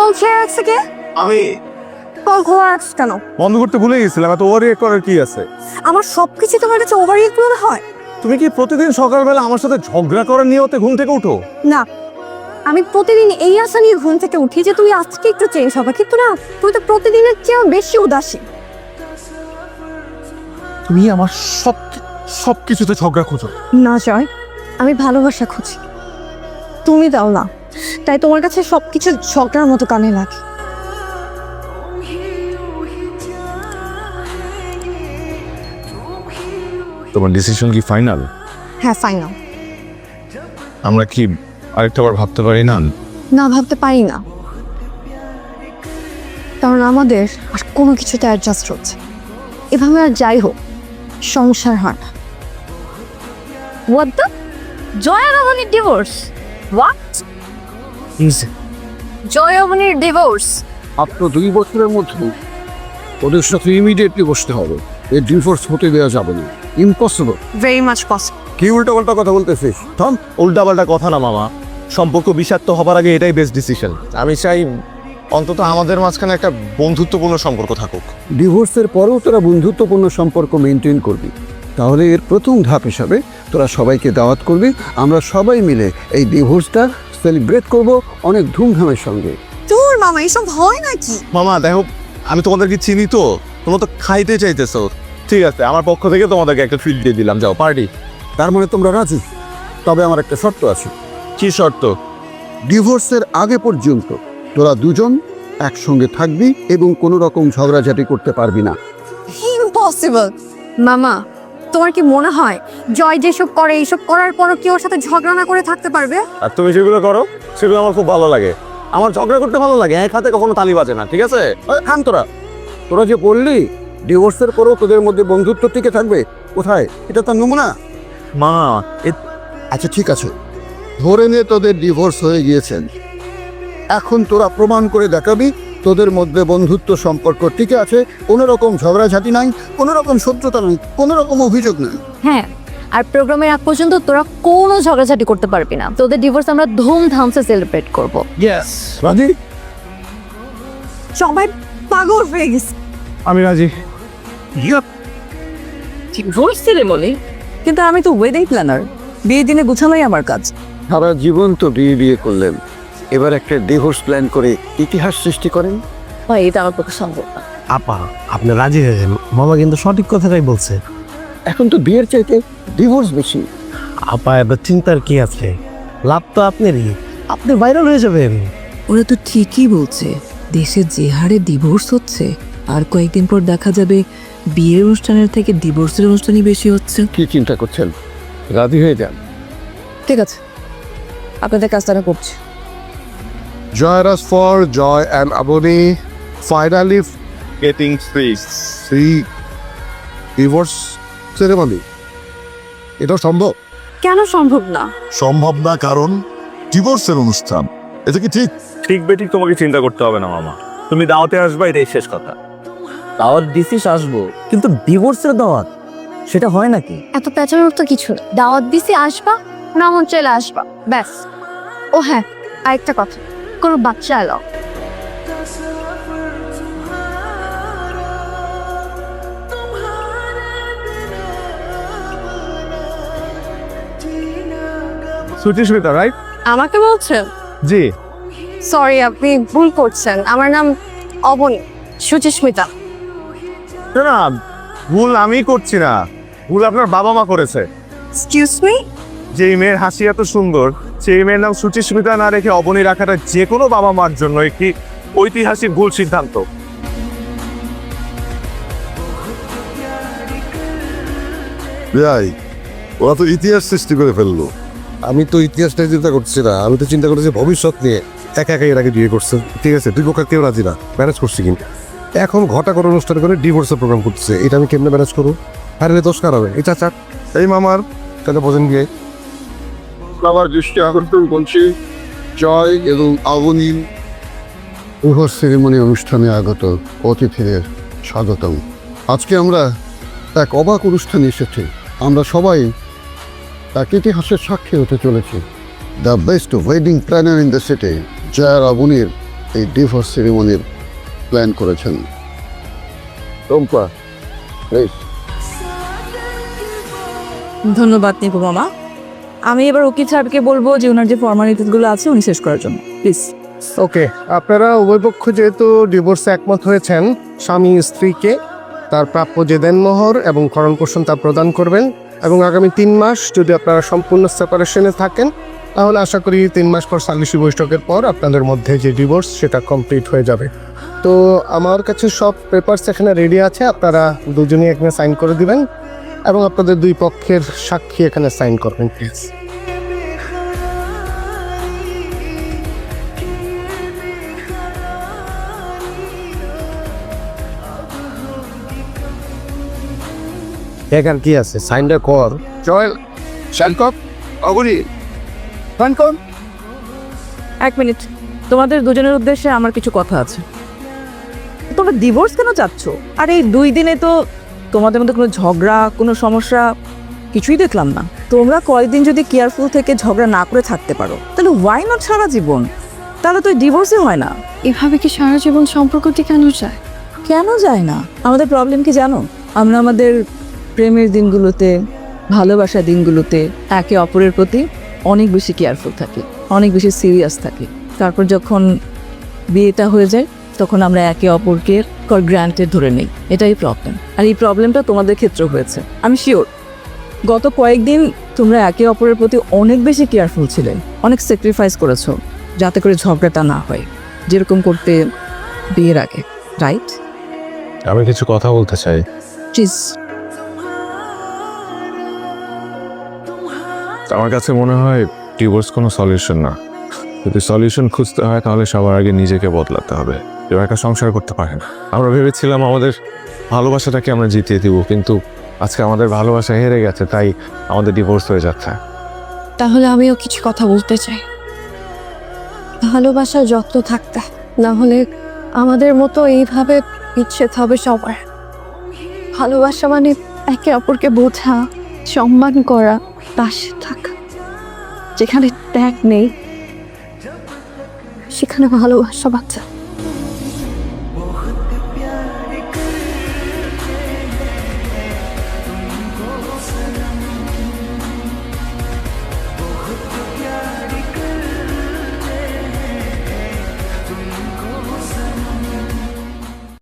Call খেয়ে রাখছে কে? আমি কল খোলা রাখছ কেন? বন্ধ করতে ভুলে গেছিলাম। এত ওভার রিয়েক্ট করার কি আছে? আমার সবকিছু তোমার কাছে ওভার রিয়েক্ট মনে হয়? তুমি কি প্রতিদিন সকালবেলা আমার সাথে ঝগড়া করার নিয়তে ঘুম থেকে উঠো? না, আমি প্রতিদিন এই আশা নিয়ে ঘুম থেকে উঠি যে তুমি আজকে একটু চেঞ্জ হবে, কিন্তু না, তুমি তো প্রতিদিনের চেয়েও বেশি উদাসীন। তুমি আমার সবকিছুতে ঝগড়া খোঁজো। না জয়, আমি ভালোবাসা খুঁজি, তুমি দাও না, তাই তোমার কাছে সবকিছু ঝগড়ার মতো কানে লাগে। তোমার ডিসিশন কি ফাইনাল? হ্যাঁ, ফাইনাল। আমরা কি আরেকটা বার ভাবতে পারি না? না, ভাবতে পারি না, কারণ আমাদের আর কোনো কিছুতে অ্যাডজাস্ট হচ্ছে। এভাবে আর যাই হোক সংসার হয় না। What the? জয় আর অবনীর ডিভোর্স? What? জয় অবনীর ডিভোর্স? মাত্র 2 বছরের মধ্যে ওদের সাথে ইমিডিয়েটলি বসতে হবে। এই ডিভোর্স হতে দেওয়া যাবে না, ইম্পসিবল। Very much possible. কি উল্টাপাল্টা কথা বলতেছিস? থম, উল্টাপাল্টা কথা না মামা। সম্পর্ক বিষাক্ত হবার আগে এটাই বেস্ট ডিসিশন। আমি চাই অন্তত আমাদের মাঝখানে একটা বন্ধুত্বপূর্ণ সম্পর্ক থাকুক। ডিভোর্সের পরেও তোরা বন্ধুত্বপূর্ণ সম্পর্ক মেনটেন করবি, তাহলে এর প্রথম ধাপ হিসাবে তোরা সবাইকে দাওয়াত করবি। আমরা সবাই মিলে এই ডিভোর্সটা সেলিব্রেট করব অনেক ধুমধামের সঙ্গে। তোর মামা এসব হয় নাকি? মামা দেখো, আমি তোমাদেরকে চিনি তো, তোমরা তো খাইতে চাইতেছো। ঠিক আছে, আমার পক্ষ থেকে তোমাদেরকে একটা ফিল্ড দিয়ে দিলাম, যাও পার্টি। তার মানে তোমরা রাজি? তবে আমার একটা শর্ত আছে। কি শর্ত? ডিভোর্সের আগে পর্যন্ত তোরা দুজন একসঙ্গে থাকবি এবং কোনো রকম ঝগড়াঝাটি করতে পারবি না। ইম্পসিবল। মামা, তোমার কি মনে হয় জয় যেসব করে এইসব করার পরও কি ওর সাথে ঝগড়া না করে থাকতে পারবে? আর তুমি যেগুলো করো সেগুলো আমার খুব ভালো লাগে। আমার ঝগড়া করতে ভালো লাগে, এক হাতে কখনো তালি বাজে না। ঠিক আছে, থাম তোরা। তোরা যে বললি ডিভোর্সের পরেও তোদের মধ্যে বন্ধুত্ব টিকে থাকবে, কোথায়? এটা তো নমুনা। মা আচ্ছা ঠিক আছে, ধরে নে তোদের ডিভোর্স হয়ে গিয়েছেন। এখন তোরা প্রমাণ করে দেখাবি তোদের মধ্যে বন্ধুত্ব সম্পর্ক টিকে আছে, কোনো রকম ঝগড়াঝাটি নাই, কোনো রকম শত্রুতা নাই, কোনো রকম অভিযোগ নাই। হ্যাঁ, আর প্রোগ্রামের আগ পর্যন্ত তোরা কোনো ঝগড়াঝাটি করতে পারবি না। তোদের ডিভোর্স আমরা ধুমধামসে সেলিব্রেট করব। ইয়েস, রাজি? সবাই পাগল হয়ে গেছে। আমি রাজি। Divorce ceremony? কিন্তু আমি তো ওয়েডিং প্ল্যানার, বিয়ের দিনে গুছানোই আমার কাজ। সারা জীবন তো বিয়ে করলেন, এবার একটা ডিভোর্স প্ল্যান করে ইতিহাস সৃষ্টি করেন। ভাই, এটা আমার পক্ষে সম্ভব না। আপা, আপনি রাজি হয়ে যান। মামা কিন্তু সঠিক কথাটাই বলছে। এখন তো বিয়ের চাইতে ডিভোর্স বেশি। আপা, এত চিন্তার কি আছে? লাভ তো আপনারই, আপনি ভাইরাল হয়ে যাবেন। ওরা তো ঠিকই বলছে, দেশে যে হারে ডিভোর্স হচ্ছে, আর কয়েকদিন পর দেখা যাবে বিয়ের অনুষ্ঠানের থেকে ডিভোর্সের অনুষ্ঠানই বেশি হচ্ছে। কি চিন্তা করছেন? রাজি হয়ে যান। ঠিক আছে, আপনাদের কাজ তারা করছে। Joyous for Joy and Aboni finally getting fridge. see divorce ceremony. এটা সম্ভব? কেন সম্ভব না? সম্ভব না, কারণ ডিভোর্সের অনুষ্ঠান। এটা কি ঠিক? ঠিক বেঠিক তোমাকে চিন্তা করতে হবে না মামা, তুমি দাওয়াতে আসবা, এটাই শেষ কথা। দাওয়াত দিছিস আসবো, কিন্তু ডিভোর্সের দাওয়াত সেটা হয় নাকি? এত পেঁচানোর তো কিছু নেই। দাওয়াত দিছি, আসবা, না মন চাইলে আসবা, ব্যাস। ও হ্যাঁ, আরেকটা কথা, কোনো বাচ্চা এলাও। সুচিস্মিতা, রাইট? আমাকে বলছেন? জি। সরি, আপনি ভুল করছেন। আমার নাম অবনী, সুচিস্মিতা। না না, ভুল আমি করছি না, ভুল আপনার বাবা মা করেছে। Excuse me? যেই মেয়ের হাসি এত সুন্দর, সেই মেয়ের নাম সুচিস্মিতা না রেখে অবনী রাখাটা যে কোনো বাবা মার জন্য একটি ঐতিহাসিক ভুল সিদ্ধান্ত। ভাই, ওরা তো ইতিহাস সৃষ্টি করে ফেললো। আমি তো ইতিহাসটা চিন্তা করছি না, আমি তো চিন্তা করছি ভবিষ্যৎ নিয়ে। একা একা এর আগে বিয়ে করছে, ঠিক আছে, দুই পক্ষের কেউ রাজি না, ম্যানেজ করছি। কিন্তু এখন ঘটা করে অনুষ্ঠান করে ডিভোর্সের প্রোগ্রাম করতেছে, এটা আমি কেমনে ম্যানেজ করবো? আরে দোষ কার হবে? এটা চাক এই মামার তাহলে বোঝেন গিয়ে। আমার দৃষ্টি আকর্ষণ করছি জয় এবং আবনী ডিভোর্স সেরেমনি অনুষ্ঠানে আগত অতিথিদের স্বাগতম। আজকে আমরা এক অবাক অনুষ্ঠানে এসেছি। আমরা সবাই এক ইতিহাসের সাক্ষী হতে চলেছি। The best wedding planner in the city, Joy আর আবনীর এই ডিভোর্স সেরিমনির প্ল্যান করেছেন। টম্পা, এই ধন্যবাদ নিপু মামা। আমি এবার উকিল সাহেবকে বলবো যে ওনার যে ফর্মালিটিসগুলো আছে উনি শেষ করার জন্য, প্লিজ। ওকে, আপনারা উভয় পক্ষ যেহেতু ডিভোর্সে একমত হয়েছেন, স্বামী স্ত্রীকে তার প্রাপ্য যে দেনমোহর এবং ভরণ পোষণ তা প্রদান করবেন, এবং আগামী 3 মাস যদি আপনারা সম্পূর্ণ সেপারেশনে থাকেন তাহলে আশা করি 3 মাস পর সালিশি বৈঠকের পর আপনাদের মধ্যে যে ডিভোর্স সেটা কমপ্লিট হয়ে যাবে। তো আমার কাছে সব পেপারস এখানে রেডি আছে, আপনারা দুজনেই এখানে সাইন করে দিবেন এবং আপনাদের 2 পক্ষের সাক্ষী এখানে সাইন করবেন প্লিজ। এখান কি আছে, সাইনটা কর। জয়েল, শ্যানকক, অগরি, ফ্রাঙ্কন। 1 মিনিট, তোমাদের দুজনের উদ্দেশ্যে আমার কিছু কথা আছে। তোমরা ডিভোর্স কেন চাচ্ছ? আর এই 2 দিনে তো তোমাদের মধ্যে কোনো ঝগড়া, কোনো সমস্যা কিছুই দেখলাম না। তোমরা কয়েকদিন যদি কেয়ারফুল থেকে ঝগড়া না করে থাকতে পারো তাহলে ওয়াই নট সারা জীবন? তাহলে তো ডিভোর্সই হয় না। এভাবে কি সারা জীবন সম্পর্কটি কেন যায়? কেন যায় না? আমাদের প্রবলেম কি জানো? আমরা আমাদের প্রেমের দিনগুলোতে, ভালোবাসার দিনগুলোতে একে অপরের প্রতি অনেক বেশি কেয়ারফুল থাকি, অনেক বেশি সিরিয়াস থাকি। তারপর যখন বিয়েটা হয়ে যায় তখন আমরা একে অপরকে ফর গ্রান্টেড ধরে নিই। এটাই প্রবলেম। আর এই প্রবলেমটা তোমাদের ক্ষেত্রে হয়েছে। আমি শিওর গত কয়েকদিন তোমরা একে অপরের প্রতি অনেক বেশি কেয়ারফুল ছিলে, অনেক স্যাক্রিফাইস করেছো যাতে করে ঝগড়াটা না হয়, যেরকম করতে বিয়ের আগে, রাইট? আমি কিছু কথা বলতে চাই। প্লিজ। আমার কাছে মনে হয় ডিভোর্স কোনো সলিউশন না। যদি সলিউশন খুঁজতে হয় তাহলে সবার আগে নিজেকে বদলাতে হবে। কেউ একা সংসার করতে পারে না। আমরা ভেবেছিলাম আমাদের ভালোবাসাটাকে আমরা জিতিয়ে দিব, কিন্তু আজকে আমাদের ভালোবাসা হেরে গেছে, তাই আমাদের ডিভোর্স হয়ে যাচ্ছে। তাহলে আমিও কিছু কথা বলতে চাই। ভালোবাসার যত্ন থাকতে, না হলে আমাদের মতো এইভাবে বিচ্ছেদ হবে সবার। ভালোবাসা মানে একে অপরকে বোঝা, সম্মান করা, পাশে থাকা। যেখানে ত্যাগ নেই সেখানে ভালোবাসা বাঁচা।